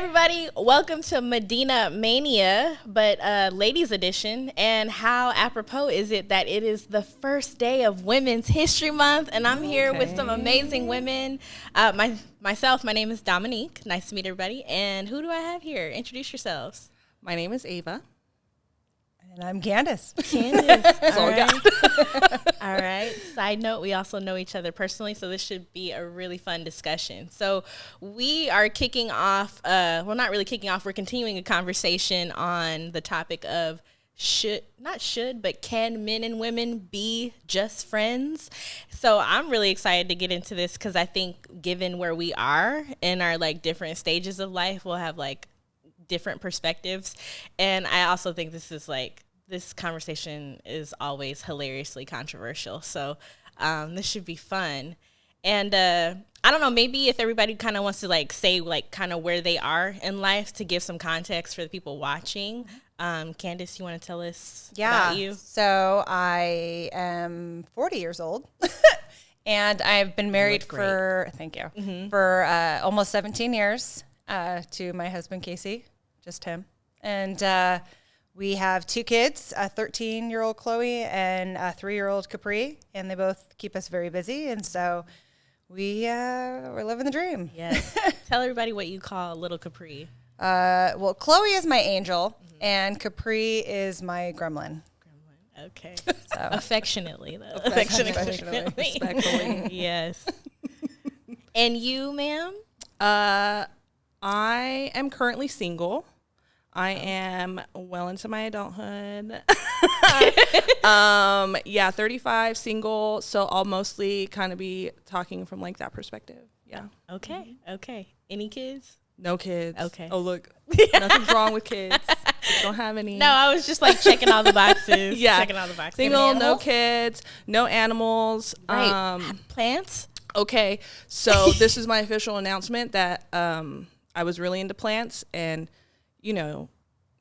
everybody. Welcome to Medina Mania, but ladies edition. And how apropos is it that it is the first day of Women's History Month, and I'm here with some amazing women. My name is Dominique. Nice to meet everybody. And who do I have here? Introduce yourselves. My name is Ava. And I'm Candace. Candace. All right. All right. Side note, we also know each other personally, so this should be a really fun discussion. So we are kicking off, not really kicking off, we're continuing a conversation on the topic of but can men and women be just friends? So I'm really excited to get into this because I think given where we are in our like different stages of life, we'll have like different perspectives. And I also think this conversation is always hilariously controversial. So this should be fun. And I don't know, maybe if everybody kind of wants to like say like kind of where they are in life to give some context for the people watching. Candace, you want to tell us about you? So I am 40 years old and I've been married for almost 17 years to my husband, Casey. Just him. And we have two kids, a 13-year-old Chloe and a 3-year-old Capri, and they both keep us very busy. And so we're living the dream. Yes. Tell everybody what you call little Capri. Well, Chloe is my angel, and Capri is my gremlin. Okay. So. Affectionately, though. Affectionately. Respectfully. Yes. And you, ma'am? I am currently single. I am well into my adulthood. 35, single. So I'll mostly kind of be talking from like that perspective. Yeah. Okay. Any kids? No kids. Okay. Oh, look. Nothing's wrong with kids. Don't have any. No, I was just like checking all the boxes. Yeah. Checking all the boxes. Single, no kids, no animals. Right. Plants? Okay. So this is my official announcement that I was really into plants and,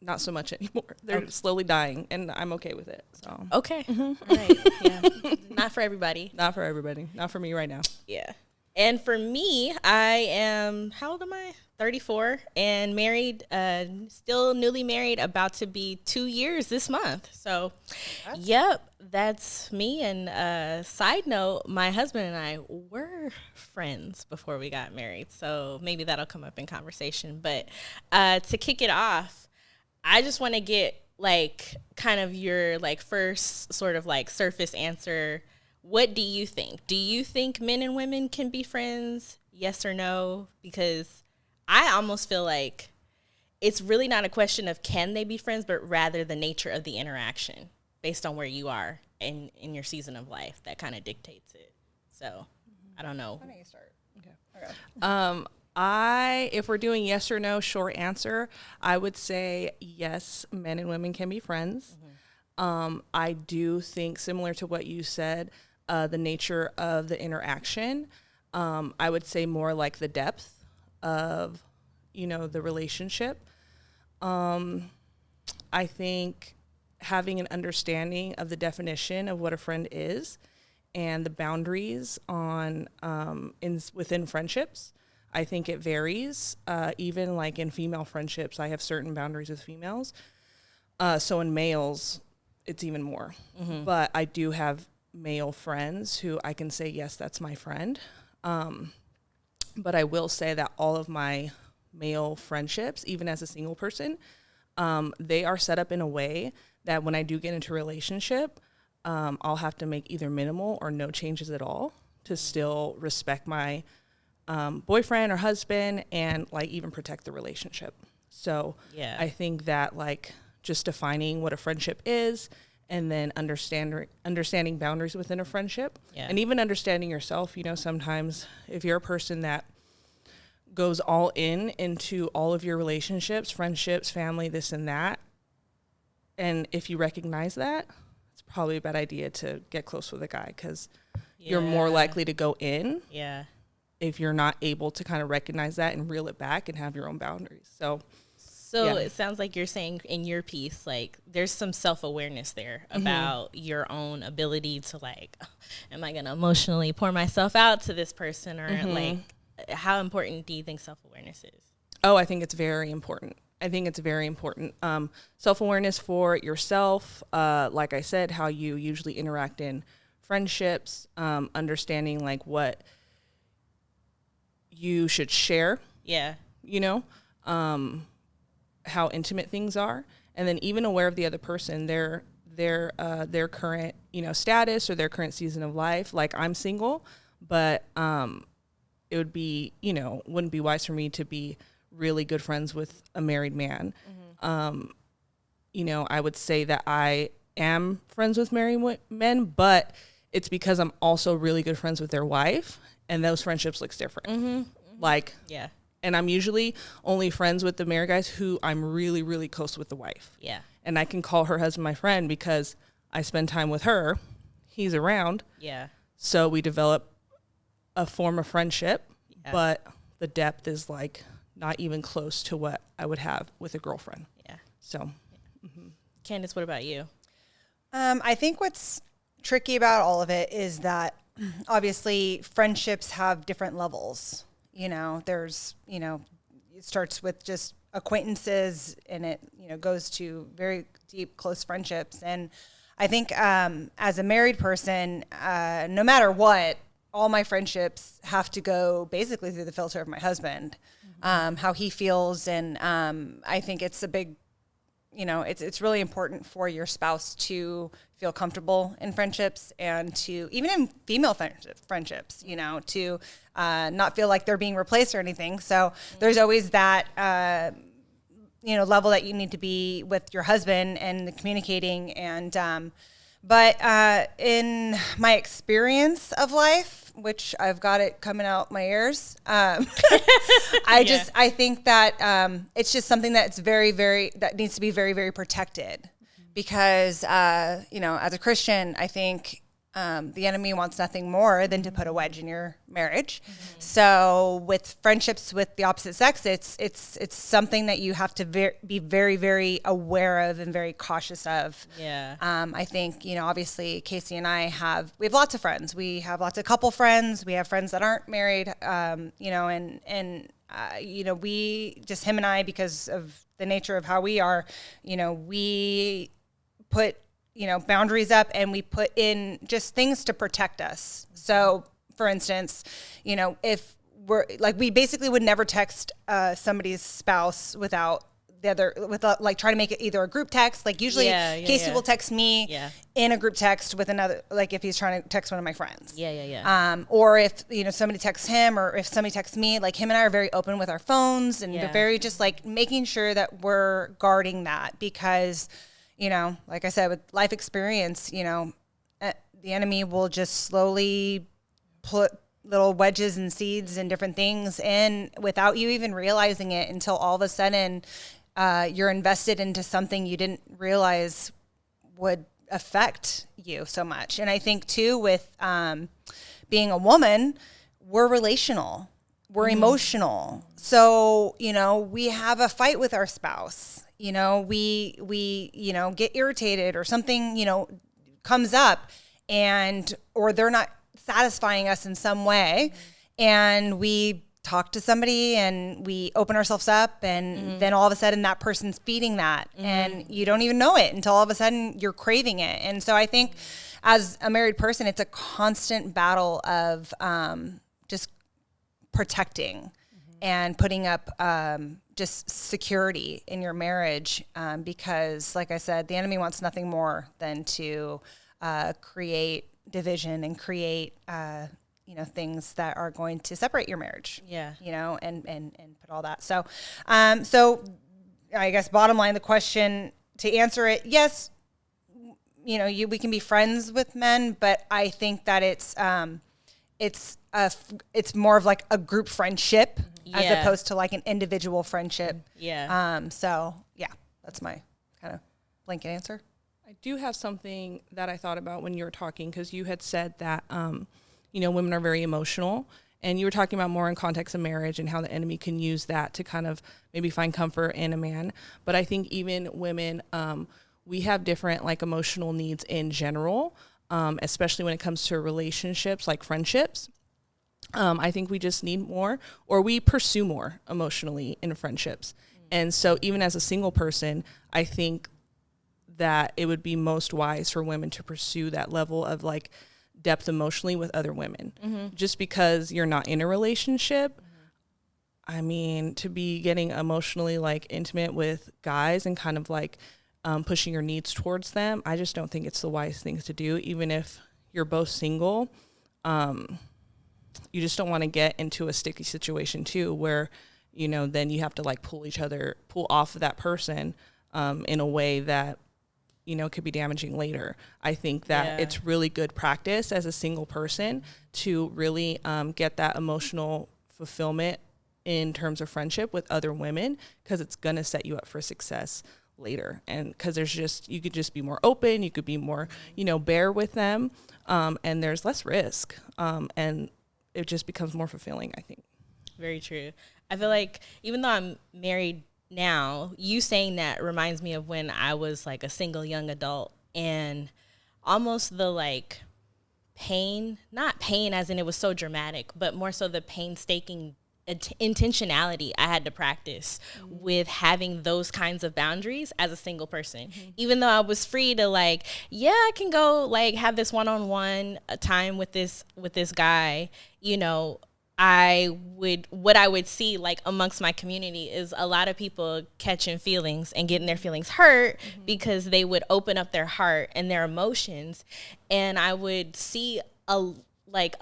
not so much anymore. They're slowly dying and I'm okay with it. So okay. All right. Yeah. Not for everybody. Not for everybody. Not for me right now. Yeah. And for me, I am, how old am I? 34 and married, still newly married, about to be 2 years this month. So, that's me. And side note, my husband and I were friends before we got married. So maybe that'll come up in conversation. But to kick it off, I just want to get like kind of your like first sort of like surface answer. What do you think? Do you think men and women can be friends? Yes or no? Because I almost feel like it's really not a question of can they be friends, but rather the nature of the interaction based on where you are in your season of life that kind of dictates it. So I don't know. Why don't you start? Okay. If we're doing yes or no, short answer, I would say yes, men and women can be friends. I do think similar to what you said, the nature of the interaction, I would say more like the depth of, the relationship. I think having an understanding of the definition of what a friend is and the boundaries on within friendships. I think it varies. Even like in female friendships, I have certain boundaries with females. So in males, it's even more. But I do have male friends who I can say, yes, that's my friend. But I will say that all of my male friendships, even as a single person, they are set up in a way that when I do get into a relationship, I'll have to make either minimal or no changes at all to still respect my boyfriend or husband and like even protect the relationship. So I think that like just defining what a friendship is and then understanding boundaries within a friendship and even understanding yourself. Sometimes if you're a person that goes all into all of your relationships, friendships, family, this and that, and if you recognize that, it's probably a bad idea to get close with a guy because you're more likely to go in if you're not able to kind of recognize that and reel it back and have your own boundaries. So it sounds like you're saying in your piece, like there's some self-awareness there about your own ability to like, am I going to emotionally pour myself out to this person or like how important do you think self-awareness is? Oh, I think it's very important. I think it's very important. Self-awareness for yourself, like I said, how you usually interact in friendships, understanding like what you should share. Yeah. You know, how intimate things are, and then even aware of the other person, their current, you know, status or their current season of life. Like, I'm single, but it would be, you know, wouldn't be wise for me to be really good friends with a married man. You know, I would say that I am friends with married men, but it's because I'm also really good friends with their wife, and those friendships looks different. Like, Yeah. and I'm usually only friends with the married guys who I'm really, really close with the wife. Yeah. And I can call her husband my friend because I spend time with her. He's around. Yeah. So we develop a form of friendship, Yeah. but the depth is like not even close to what I would have with a girlfriend. Yeah. So, Candace, what about you? I think what's tricky about all of it is that obviously friendships have different levels. You know, there's, you know, it starts with just acquaintances, and it, you know, goes to very deep, close friendships. And I think as a married person, no matter what, all my friendships have to go basically through the filter of my husband, how he feels. And I think it's a big, you know, it's really important for your spouse to feel comfortable in friendships, and to, even in female friendships, you know, to not feel like they're being replaced or anything. So there's always that, you know, level that you need to be with your husband and the communicating. And but in my experience of life, which I've got it coming out my ears, I think that it's just something that's that needs to be very, very protected, because you know, as a Christian, I think the enemy wants nothing more than to put a wedge in your marriage. So with friendships with the opposite sex, it's something that you have to be very, very aware of and very cautious of. Yeah. I think, you know, obviously Casey and I we have lots of friends. We have lots of couple friends. We have friends that aren't married, you know, and you know, him and I, because of the nature of how we are, you know, we put, you know, boundaries up, and we put in just things to protect us. So for instance, you know, if we're like, we basically would never text somebody's spouse without like trying to make it either a group text. Like usually Casey will text me in a group text with another, like if he's trying to text one of my friends. Or if, you know, somebody texts him, or if somebody texts me, like him and I are very open with our phones, and we're very just like making sure that we're guarding that, because, you know, like I said, with life experience, you know, the enemy will just slowly put little wedges and seeds and different things in without you even realizing it, until all of a sudden you're invested into something you didn't realize would affect you so much. And I think too, with being a woman, we're relational, we're emotional. So, you know, we have a fight with our spouse. You know, we, you know, get irritated, or something, you know, comes up, or they're not satisfying us in some way. And we talk to somebody, and we open ourselves up, and then all of a sudden that person's feeding that, and you don't even know it until all of a sudden you're craving it. And so I think as a married person, it's a constant battle of just protecting and putting up just security in your marriage, because, like I said, the enemy wants nothing more than to create division and create, you know, things that are going to separate your marriage. You know, and put all that. So, so I guess bottom line, the question, to answer it, yes, you know, we can be friends with men, but I think that it's more of like a group friendship as opposed to like an individual friendship. So yeah, that's my kind of blanket answer. I do have something that I thought about when you were talking, because you had said that, you know, women are very emotional, and you were talking about more in context of marriage and how the enemy can use that to kind of maybe find comfort in a man. But I think even women, we have different like emotional needs in general, especially when it comes to relationships, like friendships. I think we just need more, or we pursue more emotionally in friendships. And so even as a single person, I think that it would be most wise for women to pursue that level of like depth emotionally with other women. Just because you're not in a relationship, I mean, to be getting emotionally like intimate with guys and kind of like pushing your needs towards them, I just don't think it's the wise thing to do. Even if you're both single, you just don't want to get into a sticky situation too, where, you know, then you have to like pull off of that person in a way that, you know, could be damaging later. I think that it's really good practice as a single person to really get that emotional fulfillment in terms of friendship with other women, because it's going to set you up for success later. And because you could just be more open, you could be more, you know, bare with them, and there's less risk, and it just becomes more fulfilling, I think. Very true. I feel like even though I'm married now, you saying that reminds me of when I was like a single young adult, and almost the like pain, not pain as in it was so dramatic, but more so the painstaking intentionality I had to practice with having those kinds of boundaries as a single person. Even though I was free to like, I can go like have this one-on-one time with this guy, you know, what I would see like amongst my community is a lot of people catching feelings and getting their feelings hurt because they would open up their heart and their emotions. And I would see a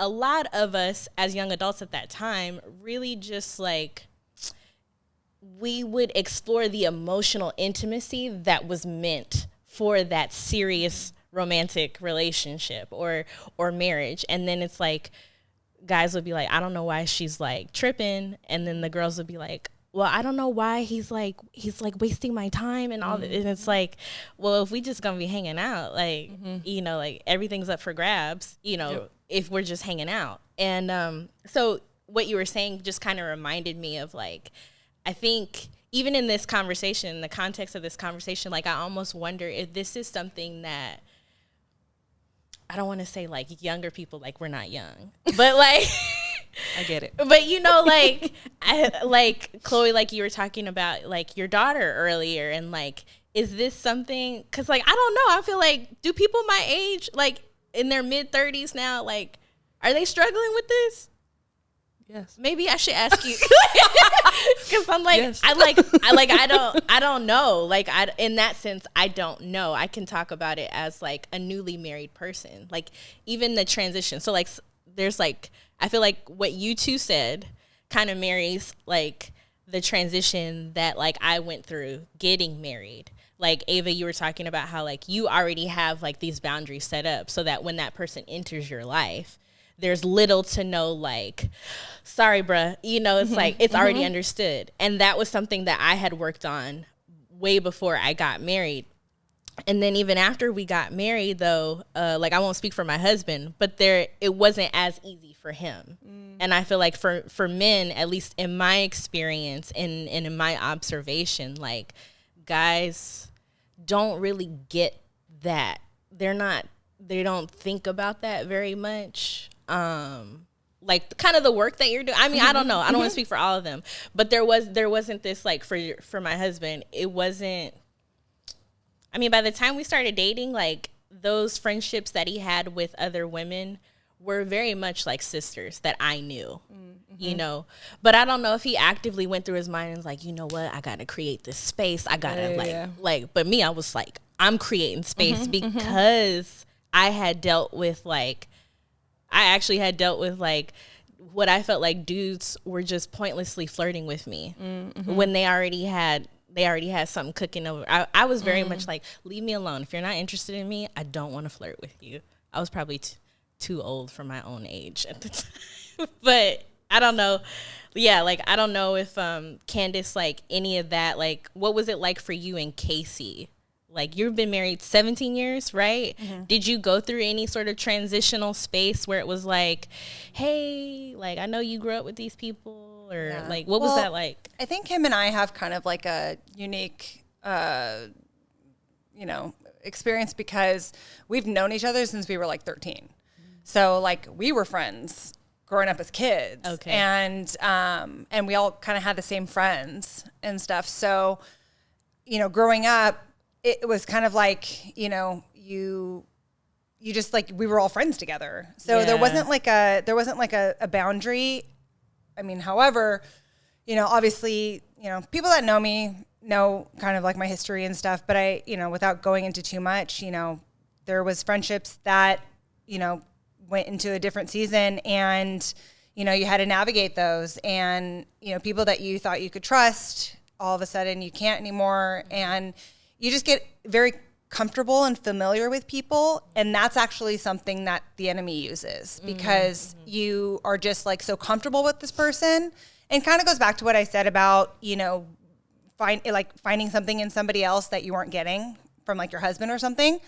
lot of us as young adults at that time really just like, we would explore the emotional intimacy that was meant for that serious romantic relationship or marriage. And then it's like, guys would be like, I don't know why she's like tripping. And then the girls would be like, well, I don't know why he's like wasting my time and all that. And it's like, well, if we just gonna be hanging out, like, you know, like everything's up for grabs, you know, if we're just hanging out. And so what you were saying just kind of reminded me of like, I think even in this conversation, the context of this conversation, like I almost wonder if this is something that, I don't want to say like younger people, like we're not young, but like, I get it. But you know, like Chloe, like you were talking about like your daughter earlier, and like, is this something? Because like I don't know. I feel like, do people my age, like in their mid-30s now, like, are they struggling with this? Yes. Maybe I should ask you, because I'm like, yes. I don't know. Like in that sense, I don't know. I can talk about it as like a newly married person, like even the transition. So like, there's like, I feel like what you two said kind of marries like the transition that like I went through getting married. Like Ava, you were talking about how like you already have like these boundaries set up so that when that person enters your life, there's little to no like, sorry, bruh, you know, it's like, it's already understood. And that was something that I had worked on way before I got married. And then even after we got married though, like I won't speak for my husband, but it wasn't as easy for him. And I feel like for men, at least in my experience and in my observation, like guys don't really get that. They don't think about that very much. Like kind of the work that you're doing. I mean, I don't know. I don't want to speak for all of them, but there wasn't this like for my husband, it wasn't, I mean, by the time we started dating, like those friendships that he had with other women were very much like sisters that I knew, you know, but I don't know if he actively went through his mind and was like, you know what, I got to create this space. I got to like, but me, I was like, I'm creating space because I had dealt with like, what I felt like dudes were just pointlessly flirting with me when they already had something cooking over. I was very much like, leave me alone. If you're not interested in me, I don't want to flirt with you. I was probably too old for my own age at the time. But I don't know. Yeah, like I don't know if Candace, like any of that, like what was it like for you and Casey? Like you've been married 17 years, right? Did you go through any sort of transitional space where it was like, hey, like I know you grew up with these people, or like what was that like? I think him and I have kind of like a unique, experience because we've known each other since we were like 13. So like we were friends growing up as kids. Okay. And we all kind of had the same friends and stuff. So, growing up, it was kind of like, you just like, we were all friends together. So there wasn't like a boundary. I mean, however, obviously, people that know me know kind of like my history and stuff, but I, without going into too much, there was friendships that, went into a different season, and, you had to navigate those, and, people that you thought you could trust, all of a sudden you can't anymore. And you just get very comfortable and familiar with people. And that's actually something that the enemy uses, because you are just like so comfortable with this person. And kind of goes back to what I said about, finding something in somebody else that you weren't getting from like your husband or something.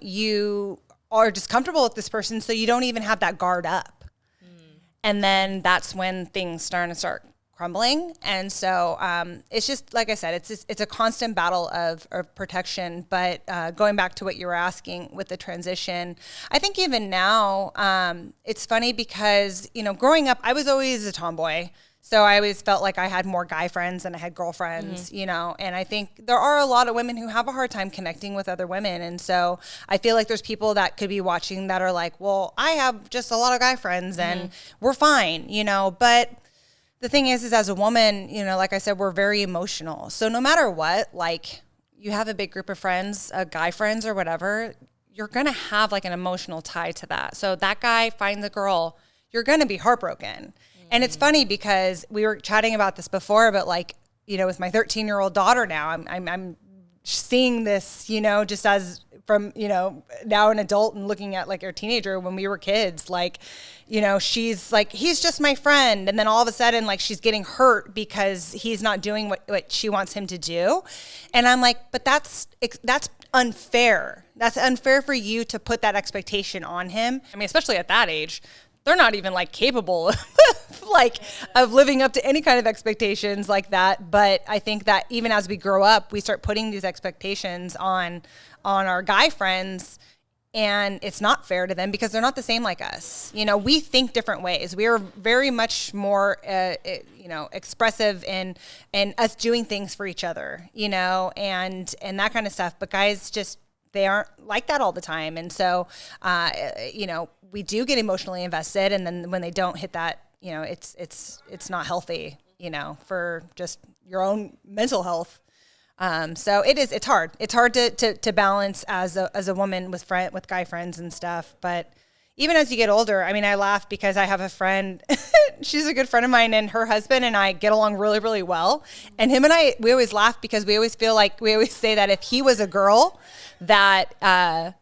You are just comfortable with this person, so you don't even have that guard up. And then that's when things start crumbling. And so it's just, like I said, it's a constant battle of protection. But going back to what you were asking with the transition, I think even now, it's funny because, growing up, I was always a tomboy. So I always felt like I had more guy friends than I had girlfriends, and I think there are a lot of women who have a hard time connecting with other women. And so I feel like there's people that could be watching that are like, well, I have just a lot of guy friends and we're fine, but the thing is as a woman, like I said, we're very emotional. So no matter what, like you have a big group of friends, guy friends or whatever, you're going to have like an emotional tie to that. So that guy finds a girl, you're going to be heartbroken. And it's funny because we were chatting about this before, but like, with my 13-year-old daughter now, I'm seeing this, just as from, now an adult and looking at like our teenager when we were kids, like, she's like, he's just my friend. And then all of a sudden, like she's getting hurt because he's not doing what she wants him to do. And I'm like, but that's unfair. That's unfair for you to put that expectation on him. I mean, especially at that age. They're not even like capable of living up to any kind of expectations like that. But I think that even as we grow up, we start putting these expectations on our guy friends, and it's not fair to them because they're not the same like us. We think different ways. We are very much more, expressive in us doing things for each other, and that kind of stuff. But guys just, they aren't like that all the time. And so, we do get emotionally invested. And then when they don't hit that, it's not healthy, for just your own mental health. So it's hard. It's hard to balance as a woman with guy friends and stuff. But even as you get older, I mean, I laugh because I have a friend, she's a good friend of mine, and her husband and I get along really, really well. And him and I, we always laugh because we always feel like, we always say that if he was a girl, that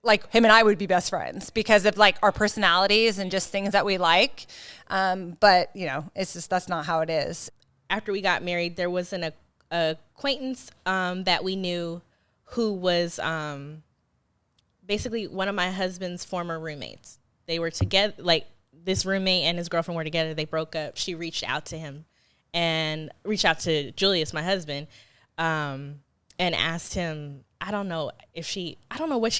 like him and I would be best friends because of like our personalities and just things that we like. But it's just, that's not how it is. After we got married, there was an acquaintance that we knew who was basically one of my husband's former roommates. They were together, like this roommate and his girlfriend were together. They broke up. She reached out to him and reached out to Julius, my husband, and asked him, I don't know what she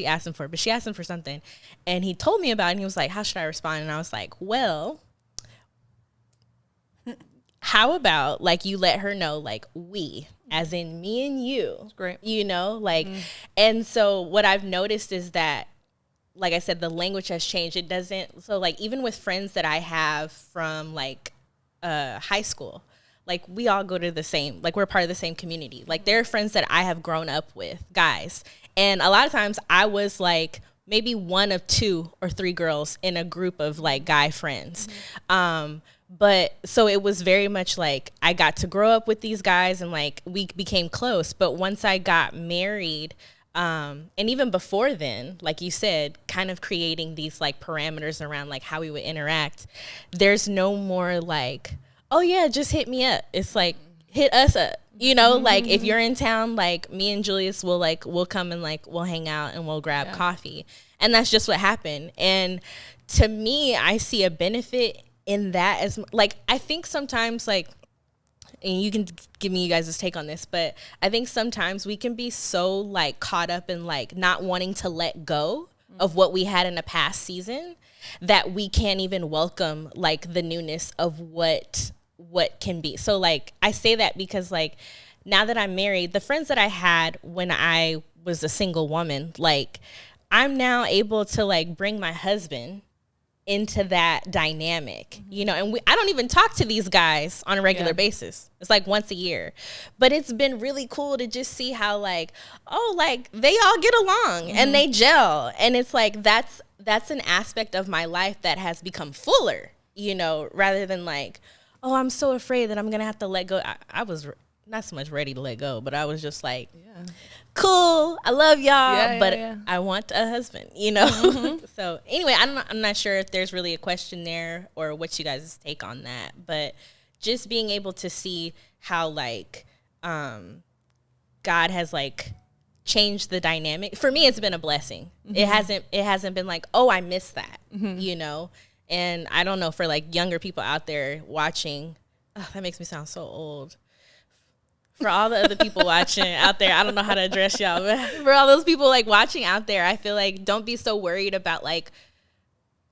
asked him for, but she asked him for something. And he told me about it, and he was like, how should I respond? And I was like, well, how about like you let her know, like we, as in me and you. That's great. And so what I've noticed is that, like I said, the language has changed. It doesn't, so like even with friends that I have from like high school, like we all go to the same, like we're part of the same community. Like there are friends that I have grown up with, guys. And a lot of times I was like maybe one of 2 or 3 girls in a group of like guy friends. But so it was very much like I got to grow up with these guys and like we became close. But once I got married, and even before then, like you said, kind of creating these like parameters around like how we would interact, there's no more like, oh yeah, just hit me up. It's like, hit us up, like if you're in town, like me and Julius we'll come and like, we'll hang out and we'll grab coffee. And that's just what happened. And to me, I see a benefit in that as like, I think sometimes like, and you can give me you guys' take on this, but I think sometimes we can be so like caught up in like not wanting to let go of what we had in a past season that we can't even welcome like the newness of what can be. So like I say that because like now that I'm married, the friends that I had when I was a single woman, like I'm now able to like bring my husband into that dynamic, you know, and I don't even talk to these guys on a regular basis. It's like once a year, but it's been really cool to just see how like, oh, like they all get along and they gel. And it's like, that's an aspect of my life that has become fuller, you know, rather than like, oh, I'm so afraid that I'm going to have to let go. I was not so much ready to let go, but I was just like, cool, I love y'all, but I want a husband, you know? So anyway, I'm not sure if there's really a question there or what you guys' take on that, but just being able to see how like God has like changed the dynamic. For me, it's been a blessing. It hasn't been like, oh, I missed that, you know? And I don't know, for like younger people out there watching, that makes me sound so old. For all the other people watching out there, I don't know how to address y'all, but for all those people like watching out there, I feel like don't be so worried about like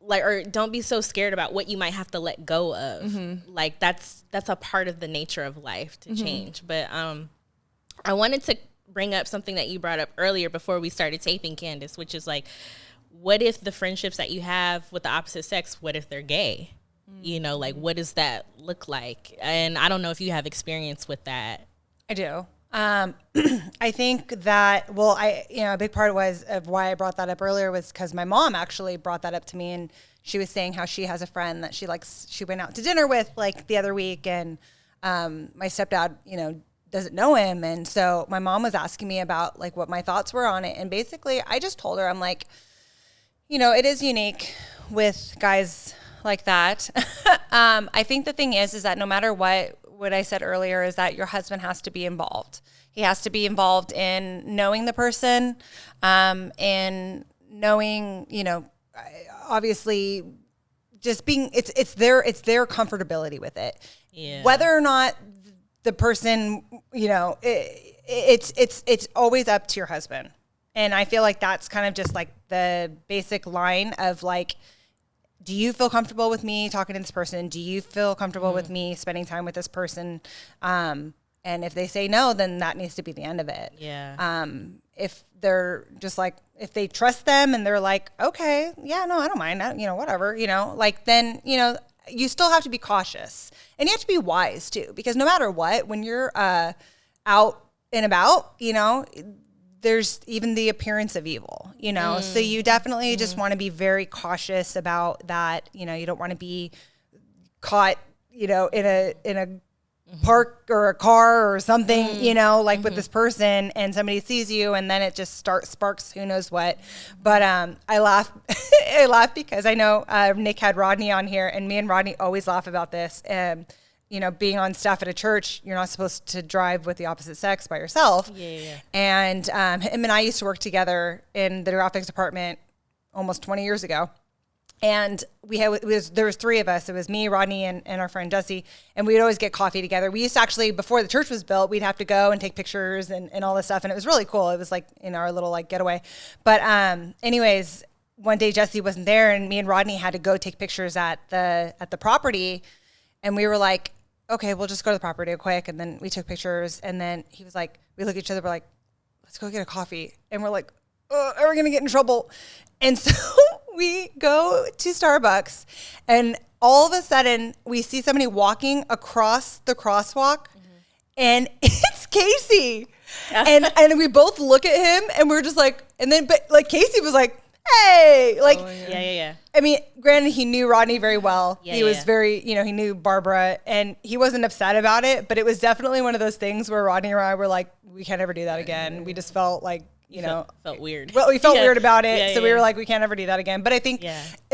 or don't be so scared about what you might have to let go of. Like that's a part of the nature of life to change. But I wanted to bring up something that you brought up earlier before we started taping, Candace, which is like, what if the friendships that you have with the opposite sex, what if they're gay? You know, like what does that look like? And I don't know if you have experience with that. I do. I think that, a big part of why I brought that up earlier was because my mom actually brought that up to me, and she was saying how she has a friend that she went out to dinner with like the other week, and my stepdad, you know, doesn't know him. And so my mom was asking me about like what my thoughts were on it. And basically I just told her, I'm like, you know, it is unique with guys like that. I think the thing is that no matter what I said earlier is that your husband has to be involved. He has to be involved in knowing the person, and knowing, you know, obviously just being, it's their comfortability with it. Yeah. Whether or not the person, you know, it's always up to your husband. And I feel like that's kind of just like the basic line of like, do you feel comfortable with me talking to this person? Do you feel comfortable with me spending time with this person? And if they say no, then that needs to be the end of it. Yeah. If they're just like, if they trust them and they're like, okay, yeah, no, I don't mind, you know, whatever, you know, like then, you know, you still have to be cautious, and you have to be wise too, because no matter what, when you're out and about, you know, there's even the appearance of evil, you know? So you definitely just want to be very cautious about that. You know, you don't want to be caught, you know, in a park or a car or something, you know, like with this person, and somebody sees you and then it just sparks who knows what. But I laugh because I know Nick had Rodney on here, and me and Rodney always laugh about this. You know, being on staff at a church, you're not supposed to drive with the opposite sex by yourself. Yeah. And him and I used to work together in the graphics department almost 20 years ago. And there was three of us. It was me, Rodney, and our friend Jesse. And we'd always get coffee together. We used to actually, before the church was built, we'd have to go and take pictures and all this stuff. And it was really cool. It was like in our little like getaway. But anyways, one day Jesse wasn't there, and me and Rodney had to go take pictures at the property. And we were like, okay, we'll just go to the property real quick. And then we took pictures. And then he was like, we look at each other, we're like, let's go get a coffee. And we're like, oh, are we going to get in trouble? And so we go to Starbucks, and all of a sudden we see somebody walking across the crosswalk, and it's Casey. And we both look at him, and we're just like, but like Casey was like, hey, like, yeah. I mean, granted, he knew Rodney very well. He was very, you know, he knew Barbara, and he wasn't upset about it, but it was definitely one of those things where Rodney and I were like, we can't ever do that again. We just felt like, you know, felt weird. Well, we felt weird about it. So we were like, we can't ever do that again. But I think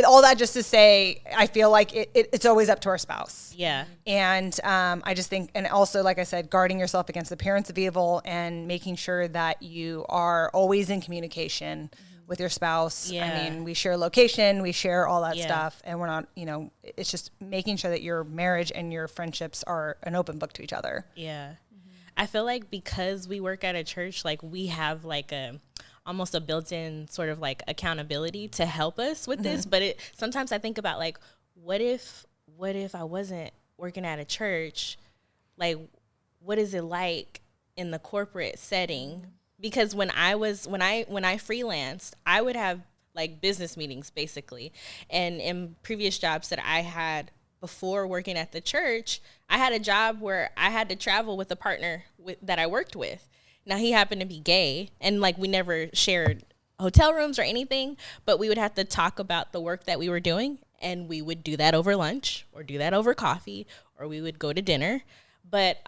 all that just to say, I feel like it's always up to our spouse. Yeah. And I just think, and also, like I said, guarding yourself against the appearance of evil and making sure that you are always in communication with your spouse. Yeah. I mean, we share location, we share all that stuff, and we're not, you know, it's just making sure that your marriage and your friendships are an open book to each other. Yeah. I feel like because we work at a church, like we have like a almost a built-in sort of like accountability to help us with this. But sometimes I think about like, what if I wasn't working at a church? Like, what is it like in the corporate setting? Because when I freelanced, I would have like business meetings basically. And in previous jobs that I had before working at the church, I had a job where I had to travel with a partner that I worked with. Now, he happened to be gay, and like we never shared hotel rooms or anything, but we would have to talk about the work that we were doing, and we would do that over lunch or do that over coffee, or we would go to dinner. But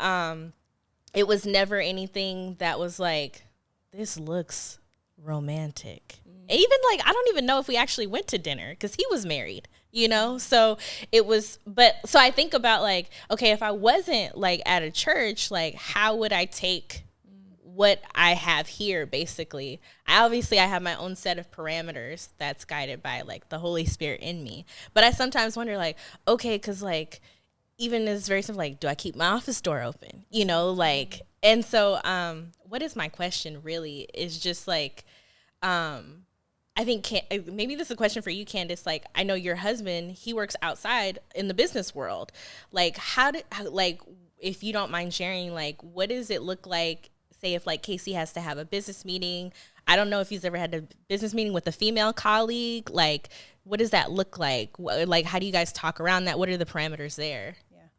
it was never anything that was like, this looks romantic. Even like, I don't even know if we actually went to dinner because he was married, you know? So it was, so I think about like, okay, if I wasn't like at a church, like how would I take what I have here basically? I have my own set of parameters that's guided by like the Holy Spirit in me. But I sometimes wonder like, okay, because like, even it's very simple, like, do I keep my office door open? You know, like, and so what is my question really is just like, I think maybe this is a question for you, Candace. Like, I know your husband, he works outside in the business world. Like, like, if you don't mind sharing, like, what does it look like, say, if, like, Casey has to have a business meeting? I don't know if he's ever had a business meeting with a female colleague. Like, what does that look like? Like, how do you guys talk around that? What are the parameters there?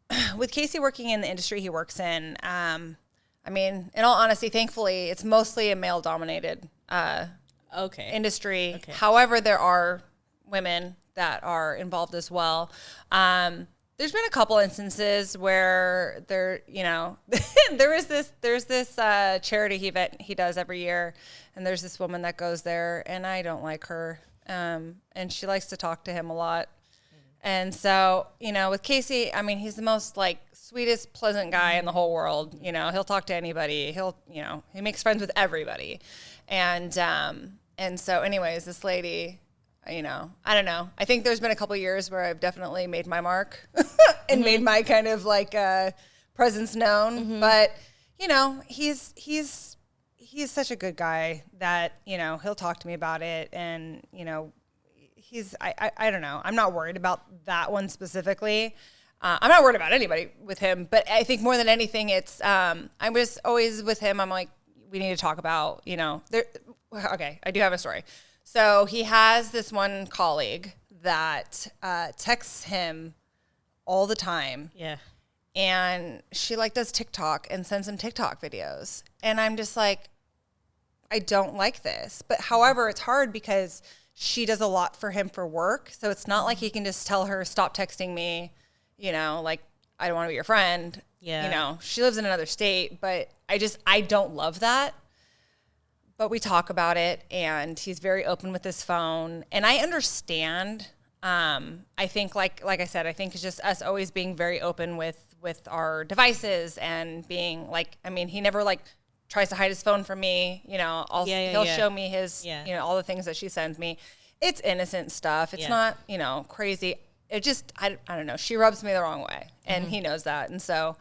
Yeah. With Casey working in the industry he works in, I mean, in all honesty, thankfully, it's mostly a male-dominated industry. Okay. However, there are women that are involved as well. There's been a couple instances where there's this charity event he does every year, and there's this woman that goes there, and I don't like her, and she likes to talk to him a lot. And so, with Casey, I mean, he's the most like sweetest, pleasant guy in the whole world. He'll talk to anybody. He makes friends with everybody. And so anyways, this lady, I don't know. I think there's been a couple years where I've definitely made my mark and made my kind of like presence known. But, he's such a good guy that, he'll talk to me about it. And, I don't know. I'm not worried about that one specifically. I'm not worried about anybody with him, but I think more than anything, it's, I was always with him. I'm like, we need to talk about, okay, I do have a story. So he has this one colleague that texts him all the time. Yeah. And she like does TikTok and sends him TikTok videos. And I'm just like, I don't like this. But however, it's hard because she does a lot for him for work. So it's not like he can just tell her, stop texting me, like, I don't want to be your friend. Yeah. She lives in another state, but I don't love that. But we talk about it, and he's very open with his phone. And I understand. I think, like I said, I think it's just us always being very open with our devices and being like, I mean, he never like tries to hide his phone from me. He'll show me his, all the things that she sends me. It's innocent stuff. It's not, crazy. It just, I don't know. She rubs me the wrong way, and he knows that. And so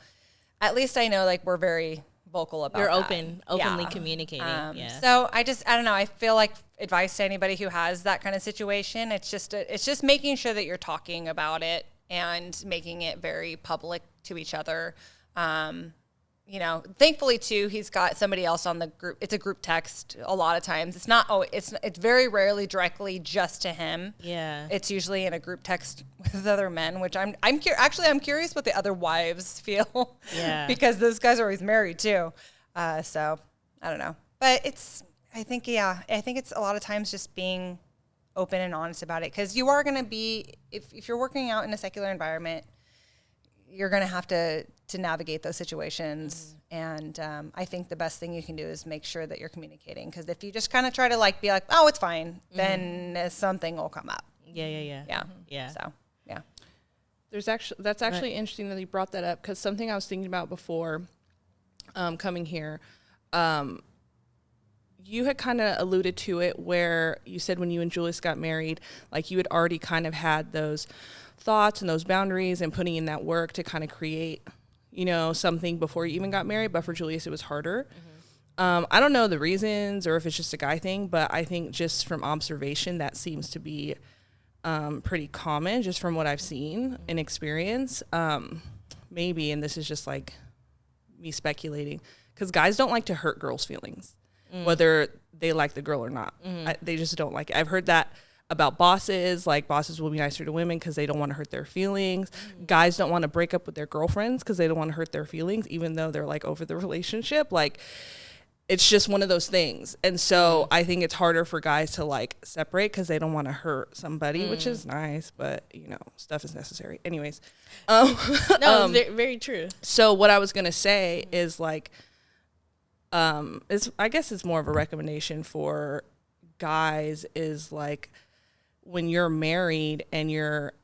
at least I know like we're very vocal about You're that. openly communicating. So I don't know. I feel like advice to anybody who has that kind of situation, it's just making sure that you're talking about it and making it very public to each other. Thankfully too, he's got somebody else on the group. It's a group text a lot of times. It's not, it's very rarely directly just to him. Yeah. It's usually in a group text with other men, which I'm curious what the other wives feel. Yeah. Because those guys are always married too. So I don't know, but I think it's a lot of times just being open and honest about it. Cause you are going to be, if you're working out in a secular environment, you're going to have to navigate those situations. And I think the best thing you can do is make sure that you're communicating. Because if you just kind of try to like be like, oh, it's fine, then something will come up. Yeah. So, yeah. That's actually interesting that you brought that up, because something I was thinking about before coming here, you had kind of alluded to it where you said when you and Julius got married, like you had already kind of had those thoughts and those boundaries and putting in that work to kind of create, something before you even got married. But for Julius, it was harder. I don't know the reasons or if it's just a guy thing, but I think just from observation, that seems to be pretty common just from what I've seen and experience. Maybe, and this is just like me speculating, because guys don't like to hurt girls' feelings, whether they like the girl or not. They just don't like it. I've heard that about bosses, like bosses will be nicer to women because they don't want to hurt their feelings. Guys don't want to break up with their girlfriends because they don't want to hurt their feelings, even though they're like over the relationship. Like, it's just one of those things. And so I think it's harder for guys to like separate because they don't want to hurt somebody, which is nice, but you know, stuff is necessary. Anyways. No, very, very true. So what I was going to say is like, I guess it's more of a recommendation for guys is like when you're married and you're,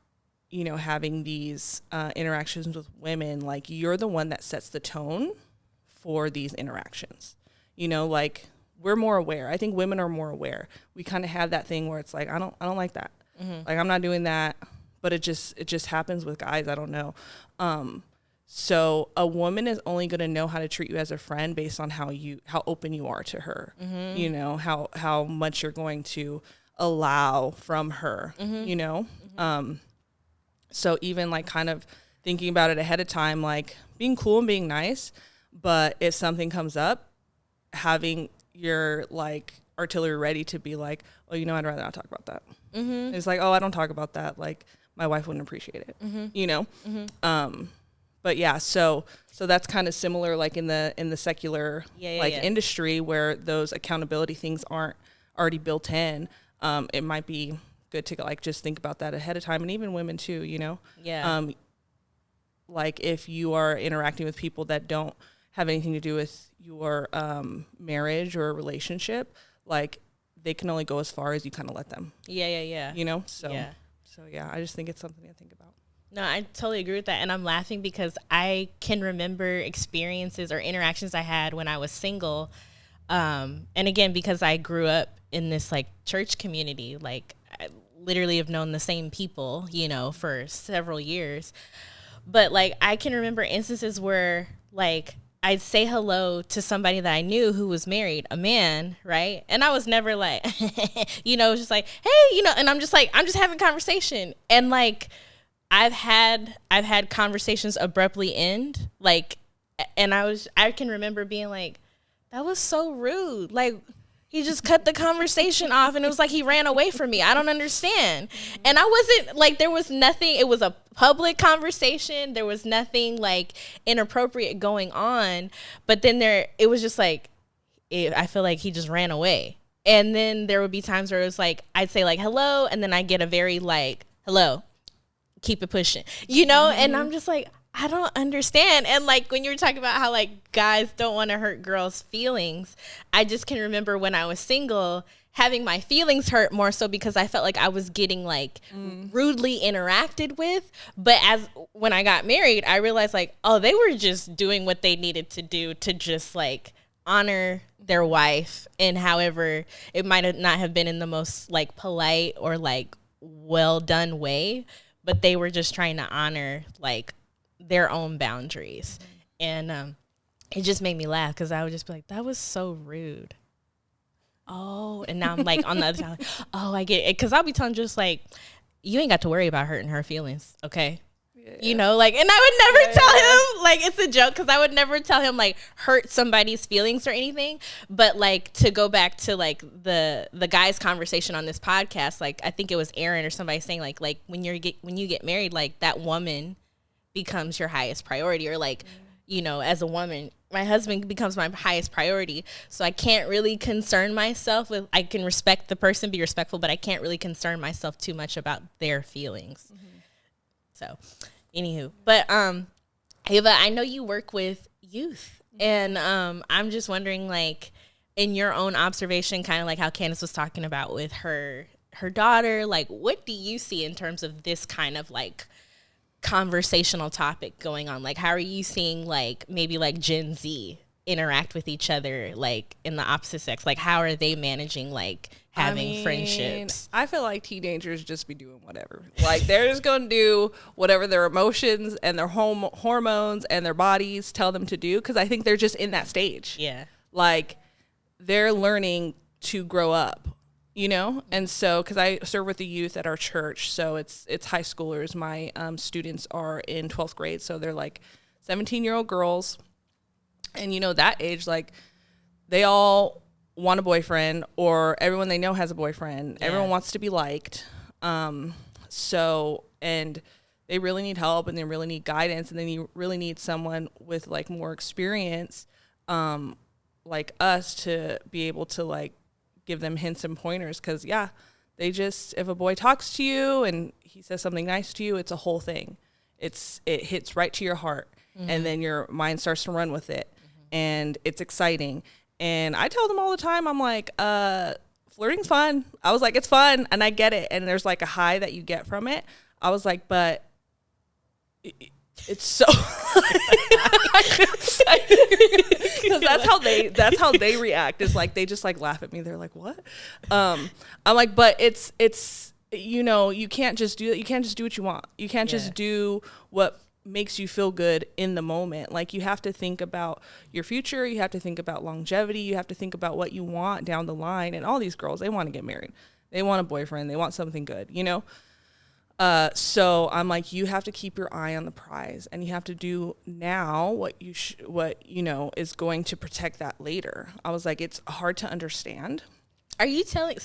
you know, having these interactions with women, like you're the one that sets the tone for these interactions. You know, like we're more aware. I think women are more aware. We kind of have that thing where it's like, I don't like that. Like I'm not doing that, but it just happens with guys. I don't know. So a woman is only going to know how to treat you as a friend based on how open you are to her, you know, how much you're going to allow from her, you know? So even like kind of thinking about it ahead of time, like being cool and being nice, but if something comes up, having your like artillery ready to be like, oh, you know, I'd rather not talk about that. It's like, oh, I don't talk about that. Like my wife wouldn't appreciate it, you know? But yeah, so that's kind of similar, like in the secular industry where those accountability things aren't already built in. It might be good to like just think about that ahead of time, and even women too, you know. Like if you are interacting with people that don't have anything to do with your marriage or relationship, like they can only go as far as you kind of let them. You know, so yeah, I just think it's something to think about. No, I totally agree with that. And I'm laughing because I can remember experiences or interactions I had when I was single. And again, because I grew up in this like church community, like I literally have known the same people, you know, for several years. But like, I can remember instances where like I'd say hello to somebody that I knew who was married, a man, right? And I was never like, you know, just like, hey, you know, and I'm just having conversation. And like, I've had conversations abruptly end, like, and I can remember being like, that was so rude. Like, he just cut the conversation off and it was like he ran away from me. I don't understand. And I wasn't like, there was nothing, it was a public conversation. There was nothing like inappropriate going on. But then it was just like, I feel like he just ran away. And then there would be times where it was like, I'd say like, hello. And then I get a very like, hello, keep it pushing, you know? And I'm just like, I don't understand. And like when you were talking about how like guys don't want to hurt girls' feelings, I just can remember when I was single having my feelings hurt more so because I felt like I was getting like rudely interacted with. But when I got married, I realized like, oh, they were just doing what they needed to do to just like honor their wife. And however, it might not have been in the most like polite or like well done way, but they were just trying to honor like their own boundaries. And it just made me laugh because I would just be like, that was so rude. Oh, and now I'm like on the other side, like, oh, I get it. Because I'll be telling just like, you ain't got to worry about hurting her feelings, okay? You know, like, and I would never tell him, like, it's a joke because I would never tell him, like, hurt somebody's feelings or anything. But, like, to go back to, like, the guys' conversation on this podcast, like, I think it was Aaron or somebody saying, like when you get married, like, that woman becomes your highest priority, or like, you know, as a woman, my husband becomes my highest priority. So I can't really concern myself with, I can respect the person, be respectful, but I can't really concern myself too much about their feelings. So anywho, but Ava, I know you work with youth, and I'm just wondering, like, in your own observation, kind of like how Candace was talking about with her daughter, like, what do you see in terms of this kind of like conversational topic going on? Like, how are you seeing like maybe like Gen Z interact with each other, like in the opposite sex? Like, how are they managing like having friendships? I feel like teenagers just be doing whatever. Like, they're just going to do whatever their emotions and their hormones and their bodies tell them to do, because I think they're just in that stage. Yeah. Like, they're learning to grow up, you know? And so, cause I serve with the youth at our church. So it's high schoolers. My students are in 12th grade. So they're like 17-year-old girls. And you know, that age, like they all want a boyfriend, or everyone they know has a boyfriend. Yeah. Everyone wants to be liked. So, and they really need help, and they really need guidance, and then you really need someone with like more experience, like us, to be able to like give them hints and pointers. Cause yeah, they just, if a boy talks to you and he says something nice to you, it's a whole thing. It hits right to your heart, and then your mind starts to run with it, and it's exciting. And I tell them all the time, I'm like, flirting's fun. I was like, it's fun, and I get it. And there's like a high that you get from it. I was like, but it's so, because that's how they react. Is like, they just like laugh at me. They're like, what? I'm like, but it's, you know, you can't just do that. You can't just do what you want. You can't just do what makes you feel good in the moment. Like, you have to think about your future. You have to think about longevity. You have to think about what you want down the line. And all these girls, they want to get married. They want a boyfriend. They want something good, you know? So I'm like, you have to keep your eye on the prize, and you have to do now what you know is going to protect that later. I was like, it's hard to understand. Are you telling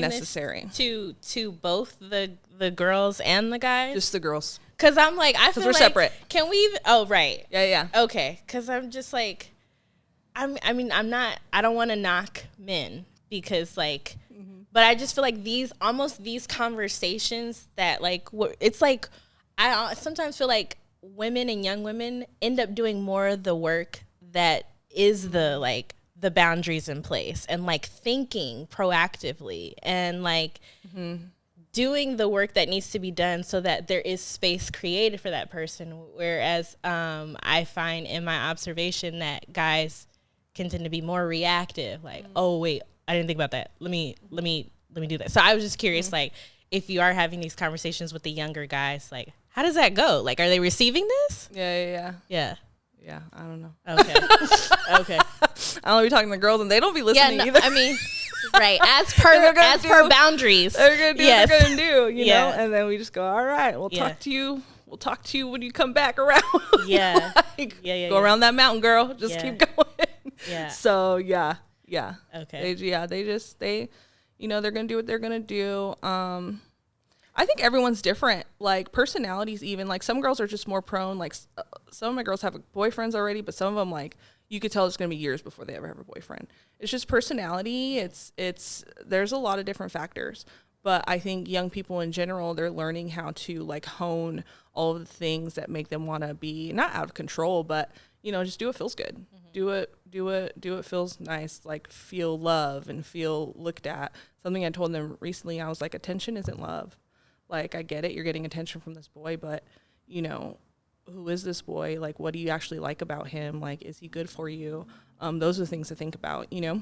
necessary this to both the girls and the guys? Just the girls. Cause I'm like, I feel we're like separate. Can we? Oh, right. Yeah. Okay. Cause I'm just like, I don't want to knock men, because like, but I just feel like these conversations that like, it's like, I sometimes feel like women and young women end up doing more of the work that is the boundaries in place, and like thinking proactively, and like doing the work that needs to be done so that there is space created for that person. Whereas I find in my observation that guys can tend to be more reactive, like, oh wait, I didn't think about that. Let me do that. So I was just curious, like, if you are having these conversations with the younger guys, like, how does that go? Like, are they receiving this? Yeah. Yeah, I don't know. Okay. Okay. I don't be talking to the girls, and they don't be listening either. I mean, right. As per boundaries. They're going to do what they're going to do, you know? And then we just go, all right, we'll talk to you. We'll talk to you when you come back around. Yeah. Like, go around that mountain, girl. Just keep going. Yeah. So, yeah. Okay. They, you know, they're going to do what they're going to do. I think everyone's different. Like, personalities even. Like, some girls are just more prone. Like, some of my girls have boyfriends already, but some of them, like, you could tell it's going to be years before they ever have a boyfriend. It's just personality. There's a lot of different factors. But I think young people in general, they're learning how to, like, hone all of the things that make them want to be not out of control, but, you know, just do what feels good. Do it feels nice, like, feel love and feel looked at. Something I told them recently, I was like, attention isn't love. Like, I get it, you're getting attention from this boy, but, you know, who is this boy? Like, what do you actually like about him? Like, is he good for you? Those are the things to think about, you know?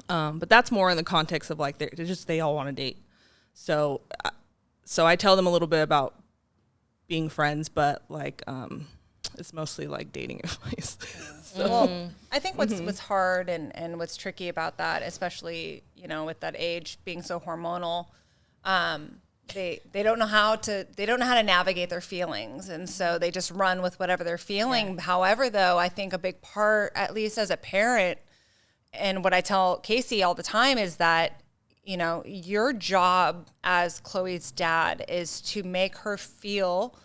But that's more in the context of, like, they all want to date. So I tell them a little bit about being friends, but, like, it's mostly, like, dating advice. So. Well, I think what's hard and what's tricky about that, especially, you know, with that age being so hormonal, they don't know how to navigate their feelings, and so they just run with whatever they're feeling. However, though, I think a big part, at least as a parent, and what I tell Casey all the time, is that, you know, your job as Chloe's dad is to make her feel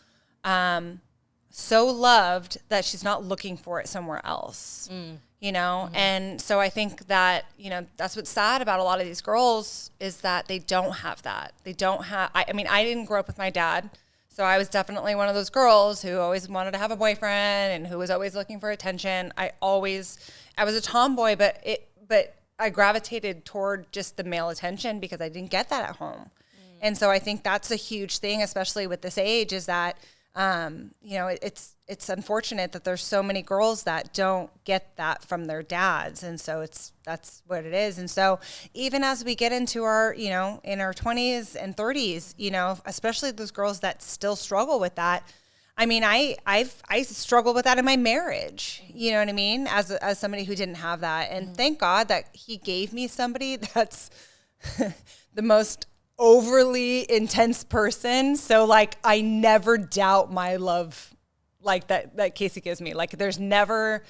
so loved that she's not looking for it somewhere else. You know, and so I think that, you know, that's what's sad about a lot of these girls, is that they don't have that. They don't have, I mean, I didn't grow up with my dad, so I was definitely one of those girls who always wanted to have a boyfriend and who was always looking for attention. I was a tomboy, but I gravitated toward just the male attention because I didn't get that at home. And so I think that's a huge thing, especially with this age, is that, you know, it's unfortunate that there's so many girls that don't get that from their dads. And so that's what it is. And so even as we get into our, you know, in our 20s and 30s, you know, especially those girls that still struggle with that, I mean, I struggled with that in my marriage. You know what I mean? As somebody who didn't have that, and thank God that He gave me somebody that's the most overly intense person. So like, I never doubt my love, like that Casey gives me. Like, there's never.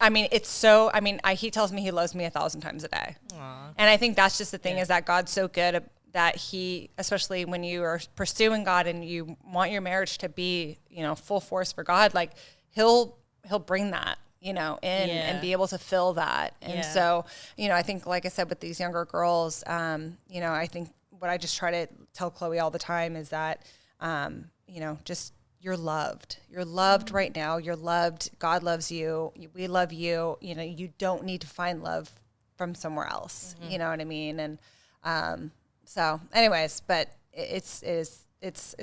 I mean, it's so. I mean, he tells me he loves me 1,000 times a day, and I think that's just the thing is that God's so good that He, especially when you are pursuing God and you want your marriage to be, full force for God, like He'll bring that, in and be able to fill that. And so, I think, like I said, with these younger girls, I think what I just try to tell Chloe all the time is that, just you're loved. You're loved right now. You're loved. God loves you. We love you. You don't need to find love from somewhere else. You know what I mean? And, so anyways, but it's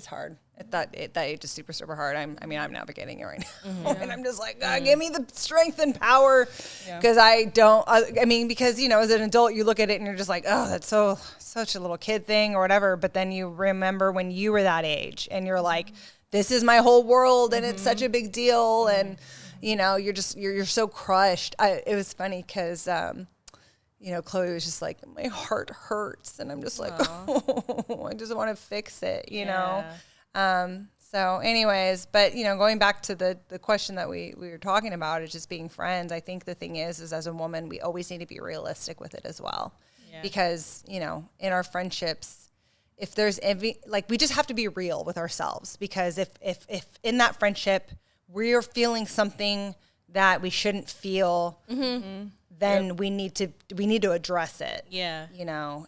hard. That age is super, super hard. I'm navigating it right now. And I'm just like, God, give me the strength and power. Cause because, as an adult, you look at it and you're just like, oh, that's such a little kid thing or whatever. But then you remember when you were that age and you're like, this is my whole world and it's such a big deal. And, you're so crushed. It was funny cause, Chloe was just like, my heart hurts. And I'm just like, oh, I just want to fix it, know? So anyways, but, going back to the question that we were talking about is just being friends. I think the thing is as a woman, we always need to be realistic with it as well. Yeah. Because, in our friendships, if there's envy, like we just have to be real with ourselves because if in that friendship, we're feeling something that we shouldn't feel, then we need to address it. Yeah.